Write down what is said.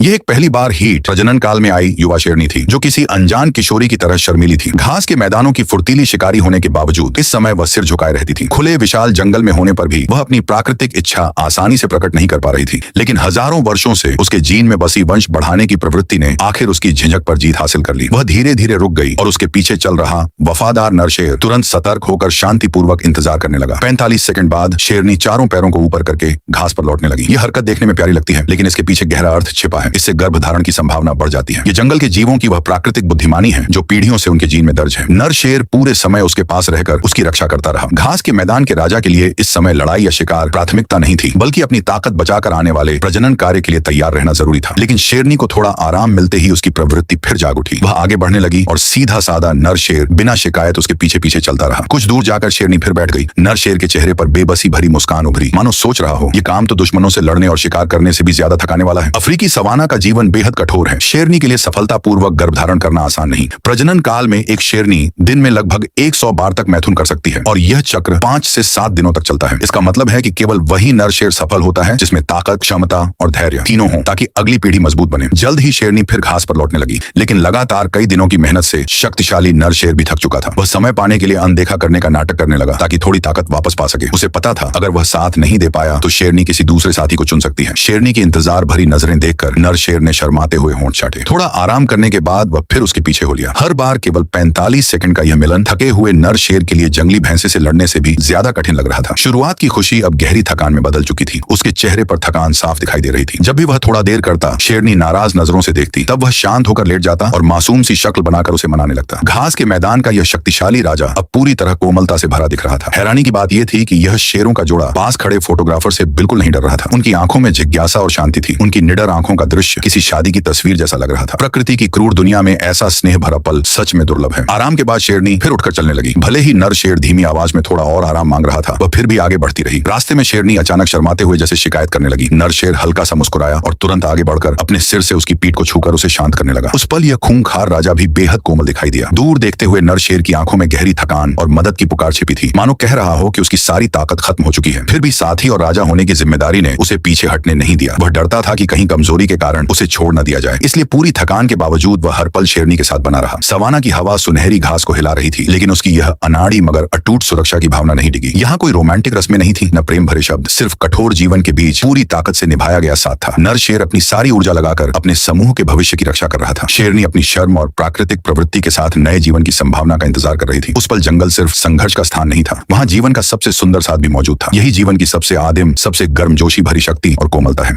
ये एक पहली बार हीट प्रजनन काल में आई युवा शेरनी थी जो किसी अनजान किशोरी की तरह शर्मीली थी। घास के मैदानों की फुर्तीली शिकारी होने के बावजूद इस समय वह सिर झुकाए रहती थी। खुले विशाल जंगल में होने पर भी वह अपनी प्राकृतिक इच्छा आसानी से प्रकट नहीं कर पा रही थी, लेकिन हजारों वर्षों से उसके जीन में बसी वंश बढ़ाने की प्रवृत्ति ने आखिर उसकी झिझक पर जीत हासिल कर ली। वह धीरे धीरे रुक गई और उसके पीछे चल रहा वफादार नरशेर तुरंत सतर्क होकर शांतिपूर्वक इंतजार करने लगा। 45 सेकंड बाद शेरनी चारों पैरों को ऊपर करके घास पर लौटने लगी। यह हरकत देखने में प्यारी लगती है, लेकिन इसके पीछे गहरा अर्थ छिपा है। इससे गर्भधारण की संभावना बढ़ जाती है। ये जंगल के जीवों की वह प्राकृतिक बुद्धिमानी है जो पीढ़ियों से उनके जीन में दर्ज है। नर शेर पूरे समय उसके पास रहकर उसकी रक्षा करता रहा। घास के मैदान के राजा के लिए इस समय लड़ाई या शिकार प्राथमिकता नहीं थी, बल्कि अपनी ताकत बचाकर आने वाले प्रजनन कार्य के लिए तैयार रहना जरूरी था। लेकिन शेरनी को थोड़ा आराम मिलते ही उसकी प्रवृत्ति फिर जाग उठी। वह आगे बढ़ने लगी और सीधा साधा नर शेर बिना शिकायत उसके पीछे पीछे चलता रहा। कुछ दूर जाकर शेरनी फिर बैठ गई। नर शेर के चेहरे पर बेबसी भरी मुस्कान उभरी, मानो सोच रहा हो ये काम तो दुश्मनों से लड़ने और शिकार करने से भी ज्यादा थकाने वाला है। अफ्रीकी सवाना का जीवन बेहद कठोर है। शेरनी के लिए सफलतापूर्वक गर्भधारण करना आसान नहीं। प्रजनन काल में एक शेरनी दिन में लगभग 100 बार तक मैथुन कर सकती है और यह चक्र 5 से 7 दिनों तक चलता है। इसका मतलब है कि केवल वही नर शेर सफल होता है जिसमें ताकत, क्षमता और धैर्य तीनों हों, ताकि अगली पीढ़ी मजबूत बने। जल्द ही शेरनी फिर घास पर लौटने लगी, लेकिन लगातार कई दिनों की मेहनत से शक्तिशाली नर शेर भी थक चुका था। वह समय पाने के लिए अनदेखा करने का नाटक करने लगा ताकि थोड़ी ताकत वापस पा सके। उसे पता था अगर वह साथ नहीं दे पाया तो शेरनी किसी दूसरे साथी को चुन सकती है। शेरनी की इंतजार भरी नजरें देखकर नर शेर ने शर्माते हुए होंठ चाटे। थोड़ा आराम करने के बाद वह फिर उसके पीछे हो लिया। हर बार केवल 45 सेकंड का यह मिलन थके हुए नर शेर के लिए जंगली भैंसे से लड़ने से भी ज्यादा कठिन लग रहा था। शुरुआत की खुशी अब गहरी थकान में बदल चुकी थी। उसके चेहरे पर थकान साफ दिखाई दे रही थी। जब भी वह थोड़ा देर करता, शेरनी नाराज नजरों से देखती, तब वह शांत होकर लेट जाता और मासूम सी शक्ल बनाकर उसे मनाने लगता। घास के मैदान का यह शक्तिशाली राजा अब पूरी तरह कोमलता से भरा दिख रहा था। हैरानी की बात यह थी कि यह शेरों का जोड़ा पास खड़े फोटोग्राफर से बिल्कुल नहीं डर रहा था। उनकी आंखों में जिज्ञासा और शांति थी। उनकी निडर आंखों का दृश्य किसी शादी की तस्वीर जैसा लग रहा था। प्रकृति की क्रूर दुनिया में ऐसा स्नेह भरा पल सच में दुर्लभ है। आराम के बाद शेरनी फिर उठकर चलने लगी। भले ही नर शेर धीमी आवाज में थोड़ा और आराम मांग रहा था, वह फिर भी आगे बढ़ती रही। रास्ते में शेरनी अचानक शर्माते हुए जैसे शिकायत करने लगी। नर शेर हल्का सा मुस्कुराया और तुरंत आगे बढ़कर अपने सिर से उसकी पीठ को छूकर उसे शांत करने लगा। उस पल यह खूंखार राजा भी बेहद कोमल दिखाई दिया। दूर देखते हुए नर शेर की आंखों में गहरी थकान और मदद की पुकार छिपी थी, मानो कह रहा हो कि उसकी सारी ताकत खत्म हो चुकी है। फिर भी साथी और राजा होने की जिम्मेदारी ने उसे पीछे हटने नहीं दिया। वह डरता था कि कहीं कमजोरी के कारण उसे छोड़ न दिया जाए, इसलिए पूरी थकान के बावजूद वह हर पल शेरनी के साथ बना रहा। सवाना की हवा सुनहरी घास को हिला रही थी, लेकिन उसकी यह अनाड़ी मगर अटूट सुरक्षा की भावना नहीं डिगी। यहाँ कोई रोमांटिक रस्में नहीं थी, न प्रेम भरे शब्द, सिर्फ कठोर जीवन के बीच पूरी ताकत से निभाया गया साथ था। नर शेर अपनी सारी ऊर्जा लगाकर अपने समूह के भविष्य की रक्षा कर रहा था। शेरनी अपनी शर्म और प्राकृतिक प्रवृत्ति के साथ नए जीवन की संभावना का इंतजार कर रही थी। उस पल जंगल सिर्फ संघर्ष का स्थान नहीं था, वहाँ जीवन का सबसे सुंदर साथ भी मौजूद था। यही जीवन की सबसे आदिम, सबसे गर्मजोशी भरी शक्ति और कोमलता है।